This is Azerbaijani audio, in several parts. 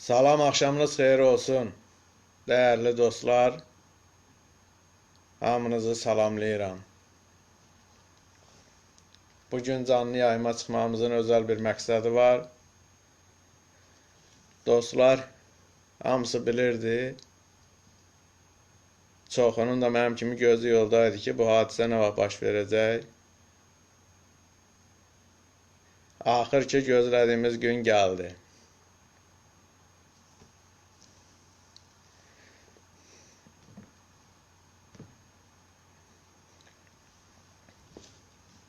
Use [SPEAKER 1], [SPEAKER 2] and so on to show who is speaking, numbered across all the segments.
[SPEAKER 1] Salam, axşamınız xeyir olsun. Dəyərli dostlar, hamınızı salamlayıram. Bugün canlı yayıma çıxmamızın özəl bir məqsədi var. Dostlar, hamısı bilirdi. Çoxunun da mənim kimi gözü yoldaydı ki, bu hadisə nə vaxt baş verəcək. Axır ki, gözlədiyimiz gün gəldi.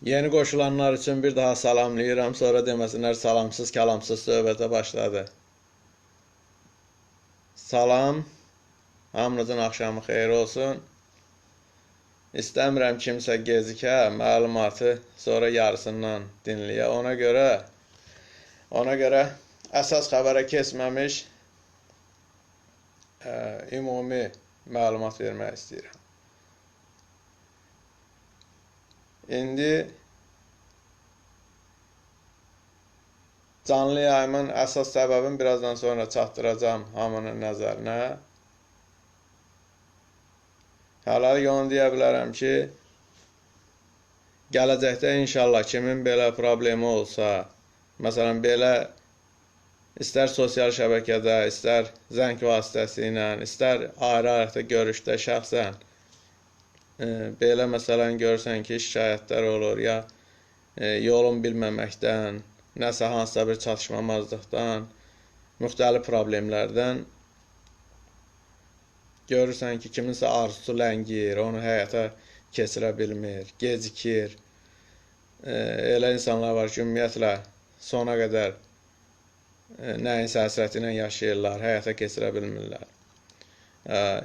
[SPEAKER 1] Yeni qoşulanlar üçün bir daha salamlayıram. Sonra deməsinlər salamsız, kəlamsız söhbətə başladı. Salam, hamınızın axşamı xeyir olsun. İstəmirəm kimsə gecikə, məlumatı sonra yarısından dinləyə. Ona görə əsas xəbərə keçməmiş ümumi məlumat vermək istəyirəm. İndi canlı yayımın əsas səbəbini birazdan sonra çatdıracağım hamının nəzərinə. Hələlik onu deyə bilərəm ki, gələcəkdə inşallah kimin belə problemi olsa, məsələn, belə istər sosial şəbəkədə, istər zəng vasitəsilə, istər ayrı-ayrıqda görüşdə şəxsən, belə məsələn görürsən ki, şikayətlər olur, ya yolun bilməməkdən, nəsə hansısa bir çatışmamazlıqdan, müxtəlif problemlərdən görürsən ki, kiminsə arzusu ləngiyir, onu həyata keçirə bilmir, gecikir. Elə insanlar var ki, ümumiyyətlə sona qədər nəyinsə həsrəti ilə yaşayırlar, həyata keçirə bilmirlər.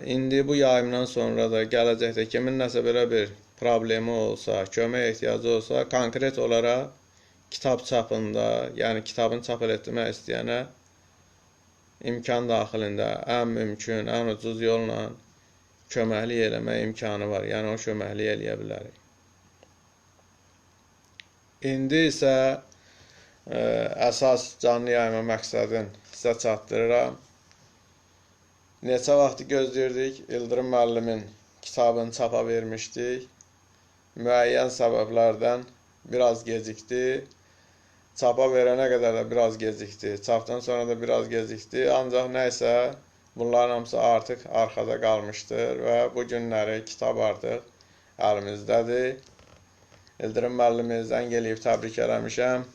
[SPEAKER 1] İndi bu yayımdan sonra da gələcəkdə kimin nəsə belə bir problemi olsa, kömək ehtiyacı olsa, konkret olaraq kitab çapında, yəni kitabın çap etdirmək istəyənə imkan daxilində ən mümkün, ən ucuz yolla köməklik eləmək imkanı var. Yəni o köməklik eləyə bilərik. İndi isə əsas canlı yayıma məqsədin sizə çatdırıram. Neçə vaxtı gözləyirdik, İldırım müəllimin kitabını çapa vermişdik. Müəyyən səbəblərdən biraz gecikdi. Çapa verənə qədər də biraz gecikdi. Çapdan sonra da biraz gecikdi. Ancaq nəysə, bunların hamısı artıq arxada qalmışdır və bu günləri kitab artıq əlimizdədir. İldırım müəllimi zəng eləyib təbrik eləmişəm.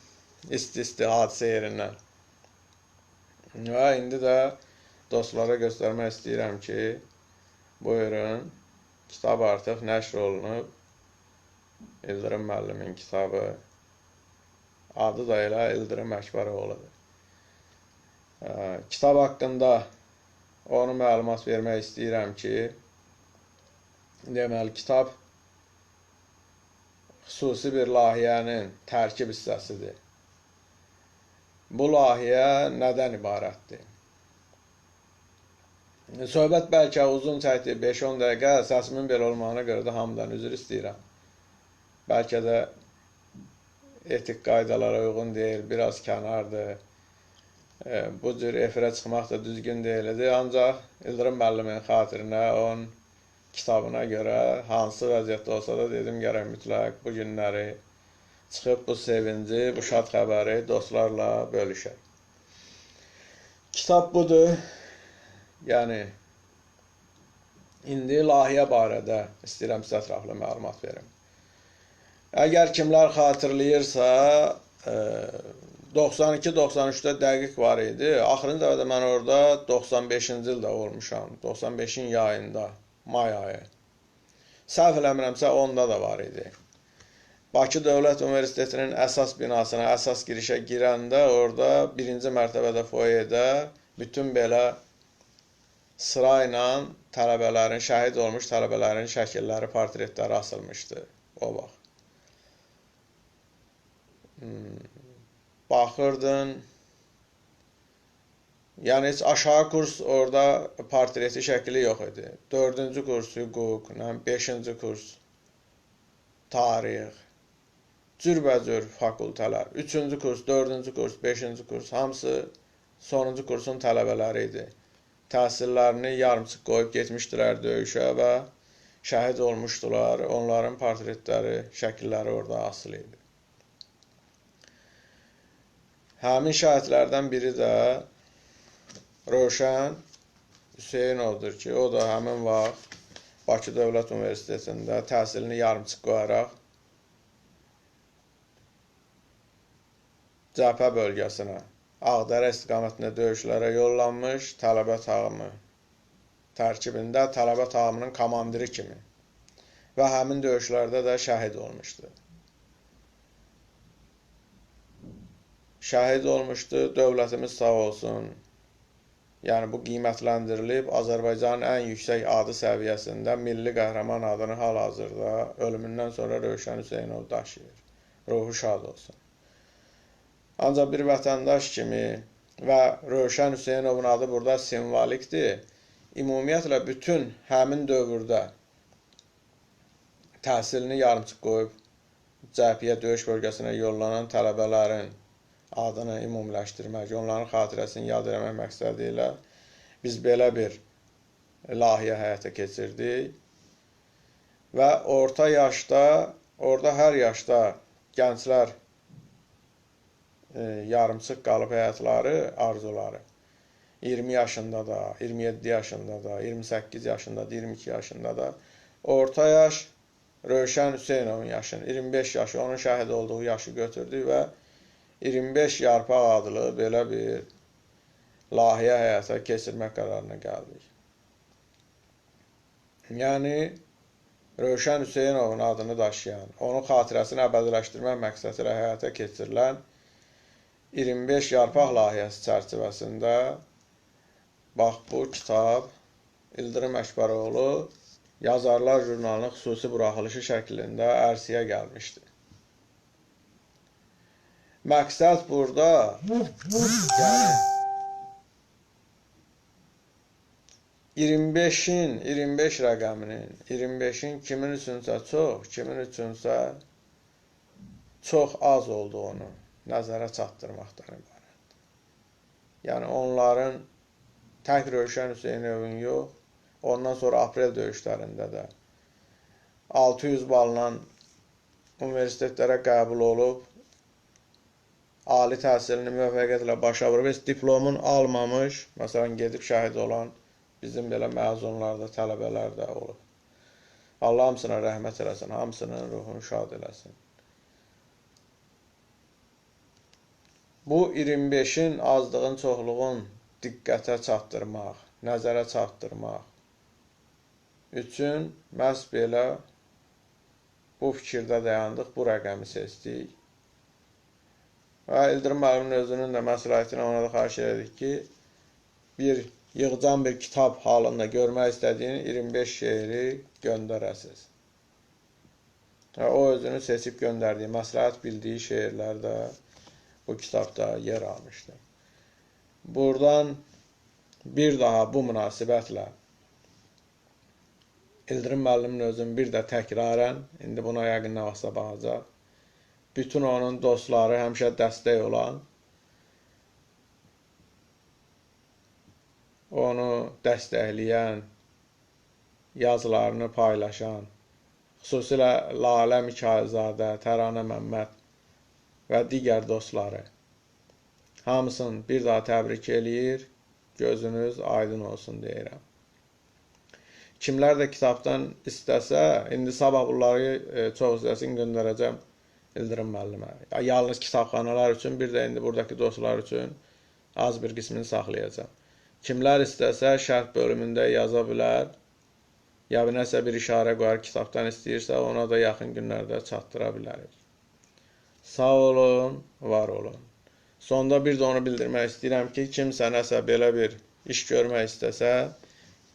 [SPEAKER 1] İsti hadisə yerindən. Və indi də dostlara göstərmək istəyirəm ki, buyurun, kitab artıq nəşr olunub. İldırım müəllimin kitabı. Adı da elə İldırım Əkbəroğludur. Kitab haqqında onu məlumat vermək istəyirəm ki, deməli, kitab xüsusi bir layihənin tərkib hissəsidir. Bu layihə nədən ibarətdir? Söhbət bəlkə uzun çəkdi, 5-10 dəqiqə, səsimin belə olmağına görə də hamıdan üzr istəyirəm. Bəlkə də etik qaydalara uyğun deyil, biraz kənardır. Bu cür efirə çıxmaq da düzgün deyildi. Ancaq İldırım müəllimin xatirinə, onun kitabına görə hansı vəziyyətdə olsa da dedim gərək mütləq bu günləri çıxıb bu sevinci, bu şad xəbəri dostlarla bölüşək. Kitab budur. Yəni, indi layihə barədə istəyirəm sizə ətraflı məlumat verim. Əgər kimlər xatırlayırsa, 92-93-də dəqiq var idi. Axırıncı dəfədə mən orada 95-ci ildə olmuşam. 95-in yayında, may ayı. Səhv eləmirəmsə, onda da var idi. Bakı Dövlət Universitetinin əsas binasına, əsas girişə girəndə, orada birinci mərtəbədə foyedə bütün belə sırayla tələbələrin, şəhid olmuş tələbələrin şəkilləri, portretləri asılmışdı o vaxt. Baxırdın, yəni heç aşağı kurs orada portreti şəkili yox idi. 4-cü kurs hüquq, 5-ci kurs tarix, cürbəcür fakültələr, 3-cü kurs, 4-cü kurs, 5-ci kurs, hamısı sonuncu kursun tələbələri idi. Təhsillərini yarımçıq qoyub getmişdilər döyüşə və şəhid olmuşdular. Onların portretləri, şəkilləri orada asılı idi. Həmin şəhidlərdən biri də Rövşən Hüseynovdur ki, o da həmin vaxt Bakı Dövlət Universitetində təhsilini yarımçıq qoyaraq cəbhə bölgəsinə, Ağdərə istiqamətində döyüşlərə yollanmış tələbə tağımı tərkibində tələbə tağımının komandiri kimi və həmin döyüşlərdə də şəhid olmuşdu. Şəhid olmuşdu, dövlətimiz sağ olsun. Yəni bu qiymətləndirilib Azərbaycanın ən yüksək adı səviyyəsində milli qəhrəman adını hal-hazırda ölümündən sonra Rövşən Hüseynov daşıyır. Ruhu şad olsun. Ancaq bir vətəndaş kimi və Rövşən Hüseynovun adı burada simvolikdir. Ümumiyyətlə bütün həmin dövrdə təhsilini yarımçıq qoyub cəbhəyə döyüş bölgəsinə yollanan tələbələrin adını ümumiləşdirmək, onların xatirəsini yad eləmək məqsədi ilə biz belə bir layihə həyata keçirdik. Və orta yaşda, orada hər yaşda gənclər yarımçıq qalıb həyatları, arzuları 20 yaşında da, 27 yaşında da, 28 yaşında da, 22 yaşında da orta yaş Rövşən Hüseynovun yaşını, 25 yaşı onun şəhid olduğu yaşı götürdük və 25 yarpaq adlı belə bir layihə həyata keçirmək qərarına gəldik. Yəni, Rövşən Hüseynovun adını daşıyan, onun xatirəsini əbədiləşdirmək məqsədi ilə həyata keçirilən 25 yarpaq layihəsi çərçivəsində bax bu kitab İldırım Əkbəroğlu Yazarlar jurnalının xüsusi buraxılışı şəklində ərsəyə gəlmişdir. Məqsəd burada yəni 25 rəqəminin, 25-in kimin üçünsə çox, kimin üçünsə çox az olduğunu nəzərə çatdırmaqdan ibarət. Yəni onların tək Rövşən Hüseynovun yox, ondan sonra aprel döyüşlərində də 600 balla universitetlərə qəbul olub, ali təhsilini müvəffəqiyyətlə başa vurub, heç diplomun almamış, məsələn, gedib şəhid olan bizim belə məzunlarda, tələbələr də olub. Allah hamısına rəhmət eləsin, hamısının ruhunu şad eləsin. Bu 25-in azlığın, çoxluğun diqqətə çatdırmaq, nəzərə çatdırmaq üçün məhz belə bu fikirdə dayandıq, bu rəqəmi seçdik. Və İldırım müəllimin özünün də məsləhətinə ona da xahiş edik ki, bir yığcam bir kitab halında görmək istədiyini 25 şeiri göndərəsiz. Və o özünü seçib göndərdiyi, məsləhət bildiyi şeirlər də bu kitabda yer almışdır. Buradan bir daha bu münasibətlə İldırım müəllimin özünün bir də təkrarən, indi buna yəqin nə vaxtsa baxacaq, bütün onun dostları həmişə dəstək olan, onu dəstəkləyən, yazılarını paylaşan, xüsusilə Lalə Mikailzadə, Təranə Məmməd və digər dostları hamısını bir daha təbrik eləyir, gözünüz aydın olsun deyirəm. Kimlər də kitabdan istəsə, indi sabah bunları çox istəsin göndərəcəm İldırım müəllimə. Yalnız kitabxanalar üçün, bir də indi buradakı dostlar üçün az bir qismini saxlayacam. Kimlər istəsə, şərh bölümündə yaza bilər, ya nəsə bir işarə qoyar, kitabdan istəyirsə, ona da yaxın günlərdə çatdıra bilərik. Sağ olun, var olun. Sonda bir də onu bildirmək istəyirəm ki, kimsə nəsə belə bir iş görmək istəsə,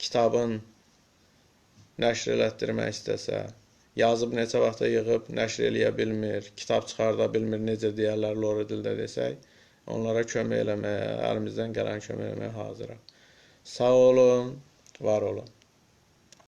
[SPEAKER 1] kitabın nəşr elətdirmək istəsə, yazıb neçə vaxta yığıb nəşr eləyə bilmir, kitab çıxarda bilmir, necə deyərlər lori dildə desək, onlara kömək eləməyə, əlimizdən gələn kömək eləməyə hazırıq. Sağ olun, var olun.